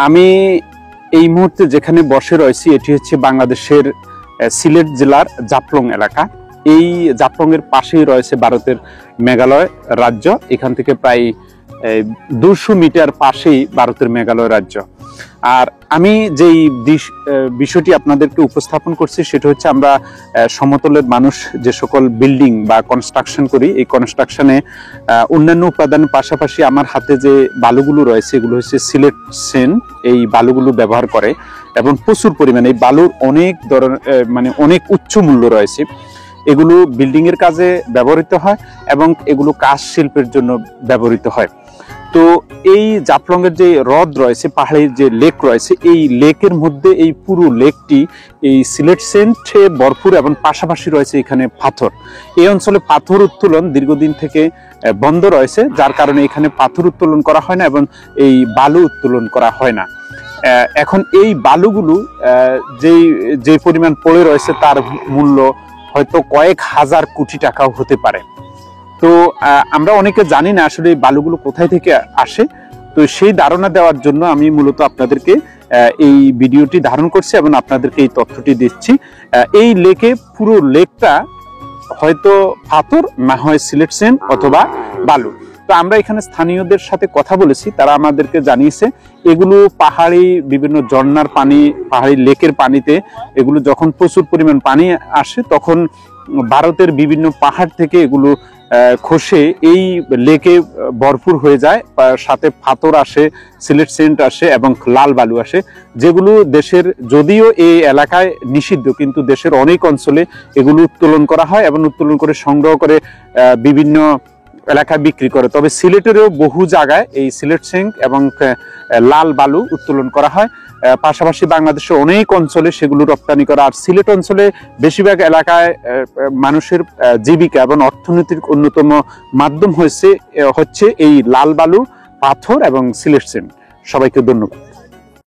আমি এই মুহূর্তে যেখানে বসে রয়েছি এটি হচ্ছে বাংলাদেশের সিলেট জেলার জাফলং এলাকা। এই জাফলংয়ের পাশেই রয়েছে ভারতের মেঘালয় রাজ্য। এখান থেকে প্রায় 200 মিটার পাশেই ভারতের মেঘালয় রাজ্য। আর আমি যেই বিষয়টি আপনাদেরকে উপস্থাপন করছি সেটা হচ্ছে আমরা সমতলের মানুষ যে সকল বিল্ডিং বা কনস্ট্রাকশন করি, এই কনস্ট্রাকশনে অন্যান্য উপাদানের পাশাপাশি আমার হাতে যে বালুগুলো রয়েছে এগুলো হচ্ছে সিলেট সেন্ট। এই বালুগুলো ব্যবহার করে এবং প্রচুর পরিমাণে এই বালুর অনেক ধরনের অনেক উচ্চ মূল্য রয়েছে। এগুলো বিল্ডিং এর কাজে ব্যবহৃত হয় এবং এগুলো কাঠ শিল্পের জন্য ব্যবহৃত হয়। তো এই জাফলং এর যে হ্রদ রয়েছে, পাহাড়ের যে লেক রয়েছে, এই লেকের মধ্যে এই পুরো লেকটি এই সিলেট সেন্টে ভরপুর এবং পাশাপাশি রয়েছে এখানে পাথর। এই অঞ্চলে পাথর উত্তোলন দীর্ঘদিন থেকে বন্ধ রয়েছে, যার কারণে এখানে পাথর উত্তোলন করা হয় না এবং এই বালু উত্তোলন করা হয় না। এখন এই বালুগুলো যে পরিমাণ পড়ে রয়েছে তার মূল্য হয়তো কয়েক হাজার কোটি টাকাও হতে পারে। তো আমরা অনেকে জানি না আসলে এই বালুগুলো কোথায় থেকে আসে। তো সেই ধারণা দেওয়ার জন্য আমি মূলত আপনাদেরকে এই ভিডিওটি ধারণ করছি এবং আপনাদেরকে এই তথ্যটি দিচ্ছি। এই লেকে পুরো লেকটা হয়তো পাথর, না হয় সিলেট সেন্ট অথবা বালু। তো আমরা এখানে স্থানীয়দের সাথে কথা বলেছি, তারা আমাদেরকে জানিয়েছে এগুলো পাহাড়ি বিভিন্ন ঝর্ণার পানি, পাহাড়ি লেকের পানিতে এগুলো যখন প্রচুর পরিমাণ পানি আসে তখন ভারতের বিভিন্ন পাহাড় থেকে এগুলো খসে এই লেকে ভরপুর হয়ে যায়। সাথে পাথর আসে, সিলেট সেন্ট আসে এবং লাল বালু আসে, যেগুলো দেশের, যদিও এই এলাকায় নিষিদ্ধ, কিন্তু দেশের অনেক অঞ্চলে এগুলো উত্তোলন করা হয় এবং উত্তোলন করে সংগ্রহ করে বিভিন্ন এলাকায় বিক্রি করে। তবে সিলেটেরও বহু জায়গায় এই সিলেট সেন্ট এবং লাল বালু উত্তোলন করা হয়। পাশাপাশি বাংলাদেশের অনেক অঞ্চলে সেগুলো রপ্তানি করা। আর সিলেট অঞ্চলে বেশিরভাগ এলাকায় মানুষের জীবিকা এবং অর্থনীতির অন্যতম মাধ্যম হচ্ছে এই লাল বালু, পাথর এবং সিলেট সেন্ট। সবাইকে ধন্যবাদ।